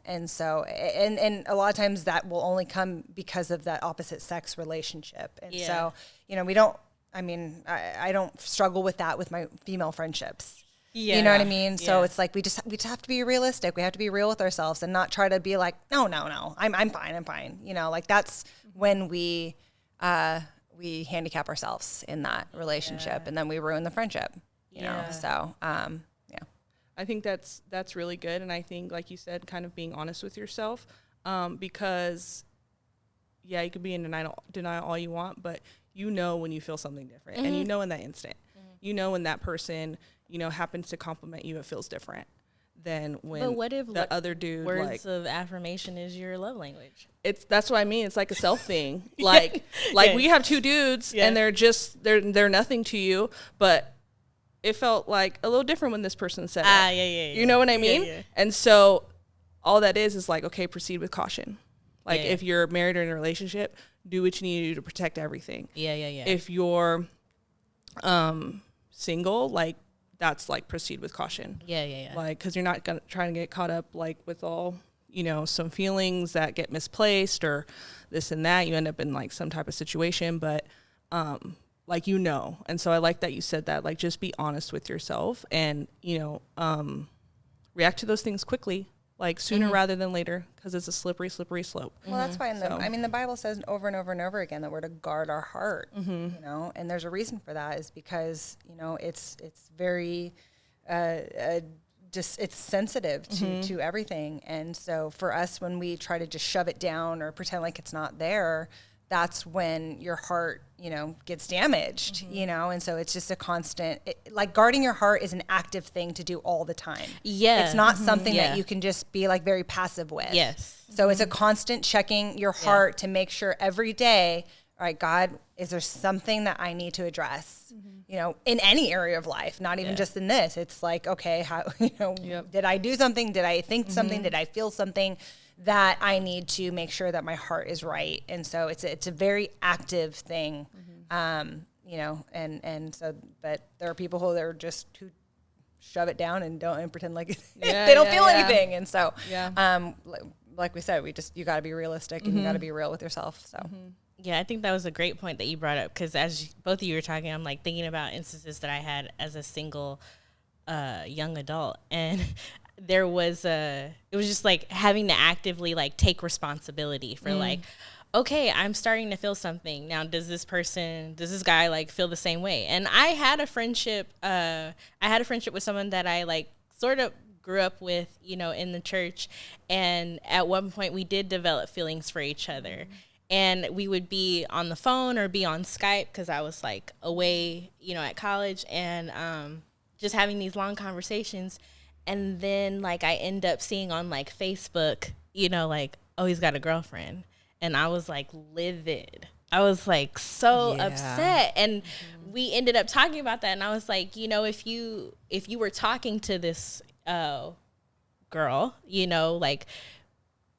And so, and a lot of times that will only come because of that opposite sex relationship. And so, I don't struggle with that with my female friendships. Yeah. You know what I mean? Yeah. So it's like, we just have to be realistic. We have to be real with ourselves and not try to be like, no, I'm fine. Like that's when we handicap ourselves in that relationship and then we ruin the friendship, you know? So, I think that's really good. And I think, like you said, kind of being honest with yourself, because you could be in denial all you want, but when you feel something different and in that instant, when that person, happens to compliment you, it feels different than when but what if the other dude words of affirmation is your love language. That's what I mean. It's like a self thing. Like we have two dudes and they're nothing to you, but it felt like a little different when this person said it. Yeah. You know what I mean? Yeah. And so all that is like, okay, proceed with caution. Like if you're married or in a relationship, do what you need to do to protect everything. Yeah. If you're single, like that's like proceed with caution. Yeah. Like, cause you're not trying to get caught up like with all, some feelings that get misplaced or this and that. You end up in like some type of situation, but, like, and so I like that you said that, like, just be honest with yourself and, react to those things quickly, like sooner rather than later, because it's a slippery slope. Well, that's why the Bible says over and over and over again that we're to guard our heart, and there's a reason for that is because, it's very, it's sensitive to everything. And so for us, when we try to just shove it down or pretend like it's not there, that's when your heart, gets damaged, and so it's just a constant, like guarding your heart is an active thing to do all the time. Yeah. It's not something that you can just be like very passive with. Yes. So it's a constant checking your heart to make sure every day, all right, God, is there something that I need to address, in any area of life, not even just in this. It's like, okay, how, did I do something? Did I think something? Did I feel something that I need to make sure that my heart is right? And so it's a very active thing, and so, but there are people who shove it down and pretend like they don't feel anything. And so, like we said, you got to be realistic and you got to be real with yourself. So. Yeah, I think that was a great point that you brought up because as both of you were talking, I'm like thinking about instances that I had as a single young adult, and it was just like having to actively like take responsibility for like, okay, I'm starting to feel something now. Does this guy like feel the same way? And I had a friendship with someone that I like sort of grew up with, in the church, and at one point we did develop feelings for each other. and we would be on the phone or be on Skype because I was like away, you know, at college, and just having these long conversations. And then like I end up seeing on like Facebook, you know, like, oh, he's got a girlfriend. And I was like livid. I was like so upset. And we ended up talking about that. And I was like, you know, if you were talking to this girl, you know, like,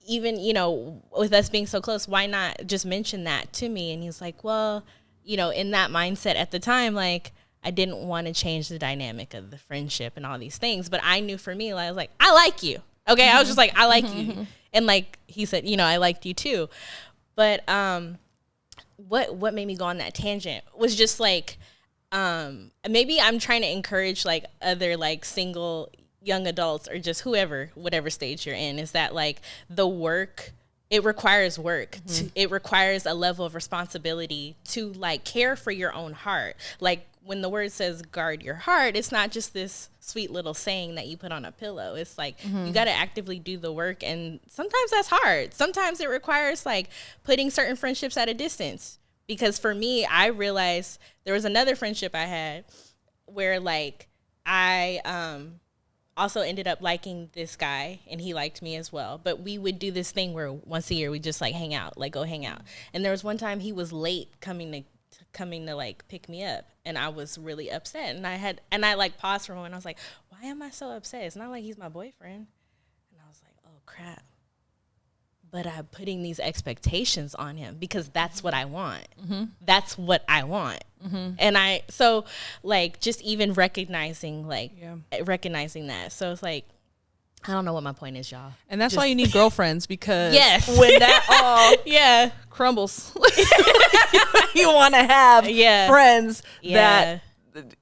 even, you know, with us being so close, why not just mention that to me? And he's like, well, you know, in that mindset at the time, like, I didn't want to change the dynamic of the friendship and all these things. But I knew for me, I was like, I like you. Okay. I was just like, I like you. And like he said, you know, I liked you too. But what made me go on that tangent was just like, maybe I'm trying to encourage like other like single young adults or just whoever, whatever stage you're in, is that like the work, it requires work. It requires a level of responsibility to like care for your own heart. Like when the word says guard your heart, it's not just this sweet little saying that you put on a pillow. It's like you got to actively do the work. And sometimes that's hard. Sometimes it requires like putting certain friendships at a distance. Because for me, I realized there was another friendship I had where like I also ended up liking this guy and he liked me as well. But we would do this thing where once a year we just like hang out, like go hang out. And there was one time he was late coming to like pick me up, and I was really upset. And I like paused for a moment. I was like, why am I so upset? It's not like he's my boyfriend. And I was like, oh crap. But I'm putting these expectations on him because that's what I want. That's what I want. And so like just even recognizing recognizing that. So it's like, I don't know what my point is, y'all. And that's why you need girlfriends, because yes, when that all crumbles, you want to have friends that,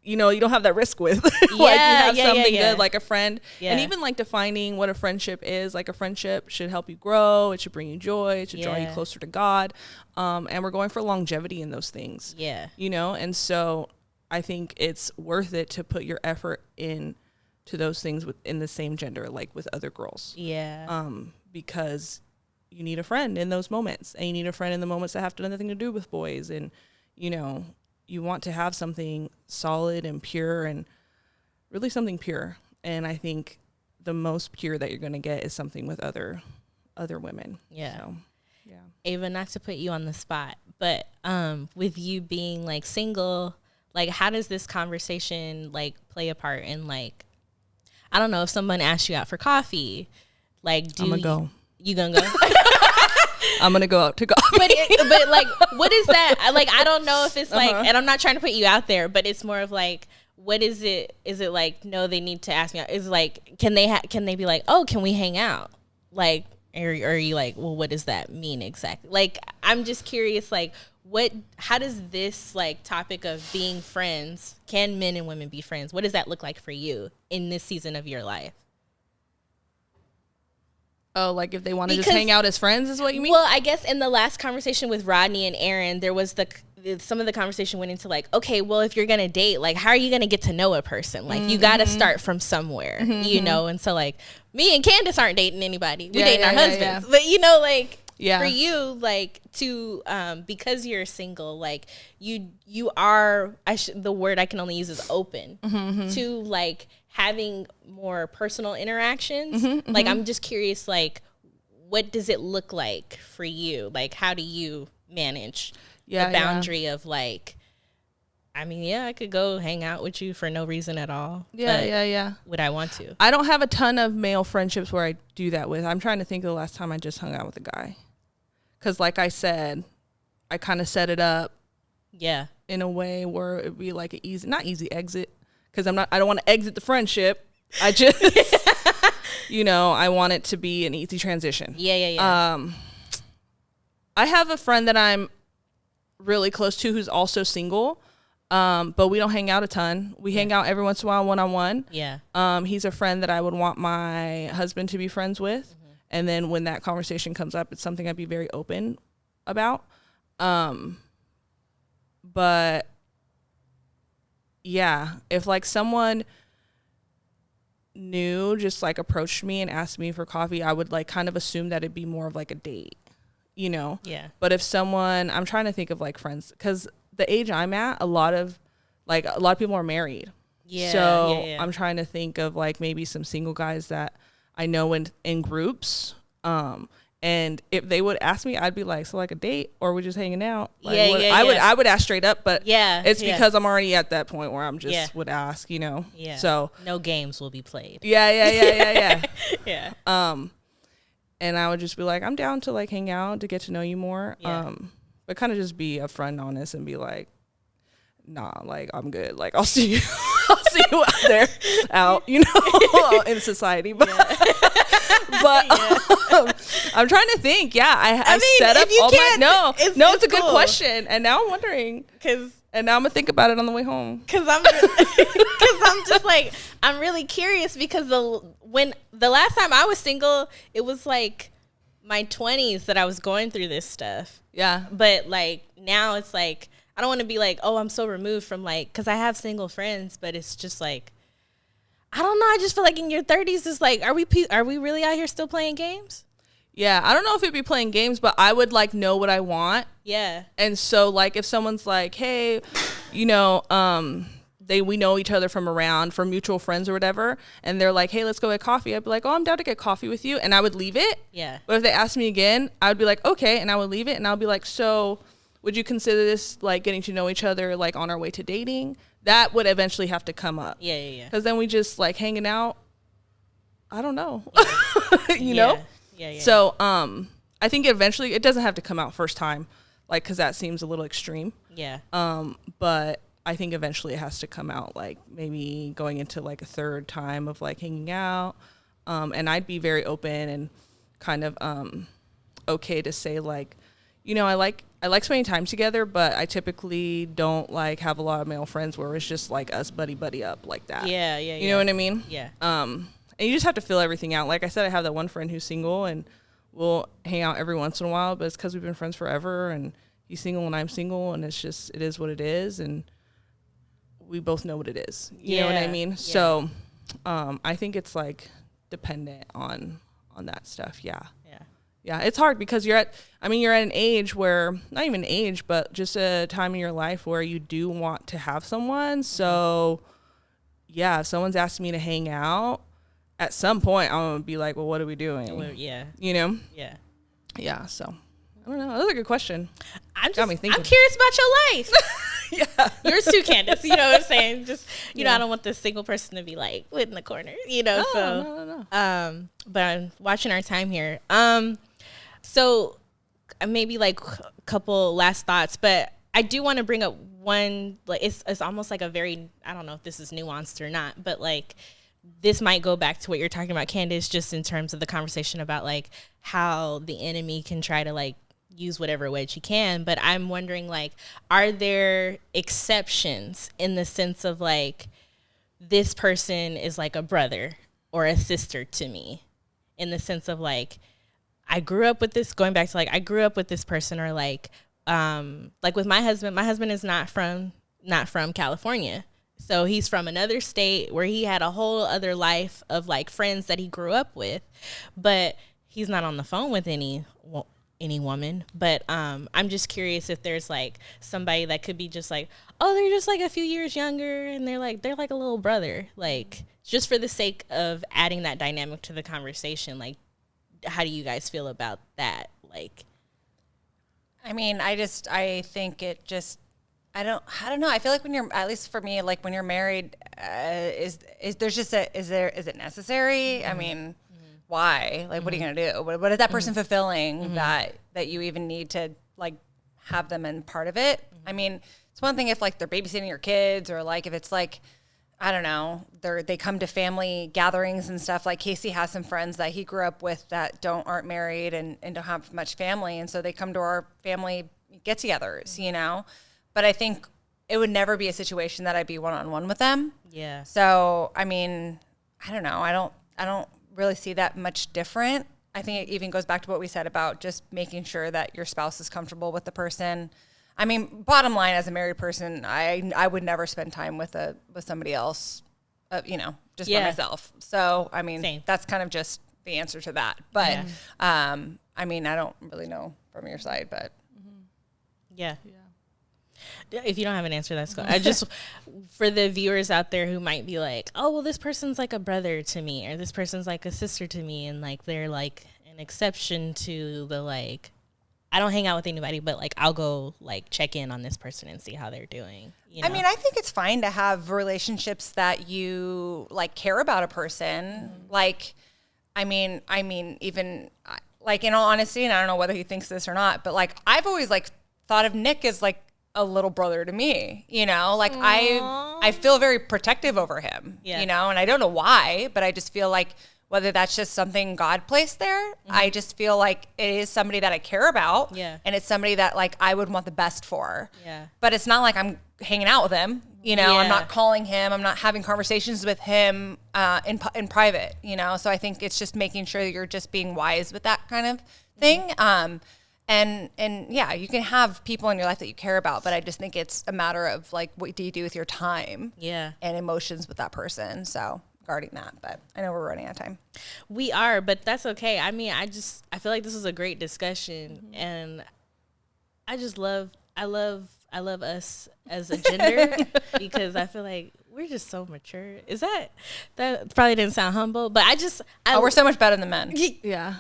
you know, you don't have that risk with. Like you have something good, like a friend. And even like defining what a friendship is, like a friendship should help you grow. It should bring you joy. It should draw you closer to God. And we're going for longevity in those things. You know, and so I think it's worth it to put your effort in to those things in the same gender, like with other girls. Because you need a friend in those moments, and you need a friend in the moments that have nothing to do with boys. And, you know, you want to have something solid and pure, and really something pure. And I think the most pure that you're going to get is something with other women. So, Ava, not to put you on the spot, but with you being like single, like how does this conversation like play a part in like, I don't know, if someone asks you out for coffee, like I'm gonna go. You gonna go? I'm gonna go out to coffee. But like, what is that? Like, I don't know if it's like, and I'm not trying to put you out there, but it's more of like, what is it? Is it like, no, they need to ask me out? Is like, can they be like, oh, can we hang out? Like, or are you like, well, what does that mean exactly? Like, I'm just curious, like, how does this like topic of being friends, can men and women be friends? What does that look like for you in this season of your life? Oh, like if they want to just hang out as friends is what you mean? Well, I guess in the last conversation with Rodney and Aaron, there was some of the conversation went into like, okay, well, if you're going to date, like, how are you going to get to know a person? Like, you got to start from somewhere, you know? And so like me and Candace aren't dating anybody. We dating our husbands. But you know, like, for you, like to, because you're single, like you are, the word I can only use is open to like having more personal interactions. Like, I'm just curious, like, what does it look like for you? Like, how do you manage the boundary of like, I mean, I could go hang out with you for no reason at all. Would I want to? I don't have a ton of male friendships where I do that with. I'm trying to think of the last time I just hung out with a guy. Because like I said, I kind of set it up in a way where it'd be like not easy exit. Because I don't want to exit the friendship. I just, you know, I want it to be an easy transition. I have a friend that I'm really close to who's also single, but we don't hang out a ton. We hang out every once in a while, one-on-one. He's a friend that I would want my husband to be friends with. And then when that conversation comes up, it's something I'd be very open about. But yeah, if like someone new just like approached me and asked me for coffee, I would like kind of assume that it'd be more of like a date, you know? Yeah. But if someone, I'm trying to think of like friends, because the age I'm at, a lot of people are married. Yeah. So yeah. I'm trying to think of like maybe some single guys that I know in groups. And if they would ask me, I'd be like, so like a date or we're just hanging out? Like, I would ask straight up, but it's because I'm already at that point where I'm just would ask, you know? Yeah. So no games will be played. Yeah. Yeah. And I would just be like, I'm down to like hang out, to get to know you more. Yeah. But kind of just be upfront, honest, and be like, nah, like I'm good. Like I'll see you, out there, you know, in society. But, I'm trying to think. Yeah, I mean, set up all my it's a good question, and now I'm wondering and now I'm gonna think about it on the way home. Cause I'm just like, I'm really curious because when the last time I was single, it was like my 20s that I was going through this stuff. Yeah. But like now it's like, I don't want to be like, oh, I'm so removed from like, cause I have single friends, but it's just like, I don't know. I just feel like in your 30s, it's like, are we really out here still playing games? Yeah, I don't know if it'd be playing games, but I would like know what I want. Yeah. And so like if someone's like, hey, you know, we know each other from mutual friends or whatever, and they're like, hey, let's go get coffee. I'd be like, oh, I'm down to get coffee with you, and I would leave it. Yeah. But if they asked me again, I would be like, okay, and I would leave it, and I would be like, so would you consider this like getting to know each other like on our way to dating? That would eventually have to come up. Yeah. Because then we just like hanging out. I don't know. Yeah. you know? Yeah. So I think eventually it doesn't have to come out first time, like, because that seems a little extreme. Yeah. But I think eventually it has to come out, like maybe going into like a third time of like hanging out. And I'd be very open and kind of okay to say like, you know, I like spending time together, but I typically don't like have a lot of male friends where it's just like us buddy up like that. Yeah. You know what I mean? Yeah. And you just have to fill everything out. Like I said, I have that one friend who's single, and we'll hang out every once in a while, but it's because we've been friends forever, and he's single and I'm single, and it is what it is, and we both know what it is. You know what I mean? Yeah. So I think it's like dependent on that stuff. Yeah. Yeah, it's hard because you're at an age where, not even age, but just a time in your life where you do want to have someone. So, yeah, if someone's asking me to hang out, at some point I'm going to be like, well, what are we doing? Yeah. You know? Yeah. Yeah, so, I don't know. That's a good question. I'm curious about your life. Yeah. Yours too, Candace. You know what I'm saying? Just, you know, I don't want this single person to be like lit in the corner, you know? No. But I'm watching our time here. So maybe like a couple last thoughts, but I do want to bring up one, like it's almost like a very, I don't know if this is nuanced or not, but like this might go back to what you're talking about, Candace, just in terms of the conversation about like how the enemy can try to like use whatever wedge he can. But I'm wondering, like, are there exceptions in the sense of like this person is like a brother or a sister to me, in the sense of like, I grew up with this, going back to like, I grew up with this person, or like with my husband is not from California. So he's from another state where he had a whole other life of like friends that he grew up with, but he's not on the phone with any woman. But I'm just curious if there's like somebody that could be just like, oh, they're just like a few years younger, and they're like a little brother, like just for the sake of adding that dynamic to the conversation. Like, how do you guys feel about that? Like, I mean, I think it just, I don't know. I feel like when you're, at least for me, like when you're married, is it necessary? I mean, why? Like, what are you going to do? What is that person fulfilling that you even need to like have them in part of it? I mean, it's one thing if like they're babysitting your kids, or like if it's like, I don't know, they come to family gatherings and stuff. Like Casey has some friends that he grew up with that aren't married and don't have much family. And so they come to our family get-togethers, you know? But I think it would never be a situation that I'd be one-on-one with them. Yeah. So, I mean, I don't know. I don't really see that much different. I think it even goes back to what we said about just making sure that your spouse is comfortable with the person. I mean, bottom line, as a married person, I would never spend time with somebody else, you know, just by myself. So, I mean, That's kind of just the answer to that. But, I mean, I don't really know from your side, but yeah. If you don't have an answer, that's cool. I just, for the viewers out there who might be like, oh, well, this person's like a brother to me, or this person's like a sister to me, and like they're like an exception to the like, I don't hang out with anybody, but like I'll go like check in on this person and see how they're doing. You know? I mean, I think it's fine to have relationships that you like care about a person. Like, I mean, even like in all honesty, and I don't know whether he thinks this or not, but like I've always like thought of Nick as like a little brother to me, you know, like I feel very protective over him, you know, and I don't know why, but I just feel like whether that's just something God placed there, I just feel like it is somebody that I care about, and it's somebody that like I would want the best for, but it's not like I'm hanging out with him, you know, I'm not calling him, I'm not having conversations with him in private, you know, so I think it's just making sure that you're just being wise with that kind of thing. And yeah, you can have people in your life that you care about, but I just think it's a matter of like, what do you do with your time and emotions with that person? So guarding that, but I know we're running out of time. We are, but that's okay. I mean, I feel like this was a great discussion, and I love us as a gender because I feel like we're just so mature. That probably didn't sound humble, but we're so much better than men. Yeah.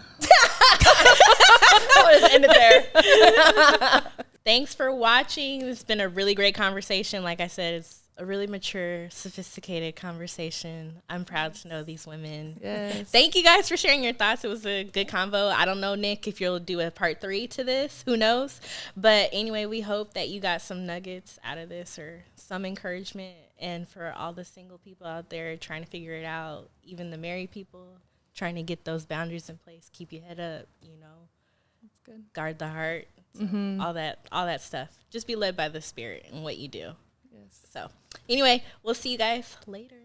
I'll just end it there. Thanks for watching. It's been a really great conversation. Like I said, it's a really mature, sophisticated conversation. I'm proud to know these women. Yes. Thank you guys for sharing your thoughts. It was a good convo. I don't know, Nick, if you'll do a part 3 to this. Who knows? But anyway, we hope that you got some nuggets out of this or some encouragement. And for all the single people out there trying to figure it out, even the married people trying to get those boundaries in place, keep your head up, you know. That's good. Guard the heart, so all that stuff. Just be led by the Spirit in what you do. Yes. So anyway, we'll see you guys later.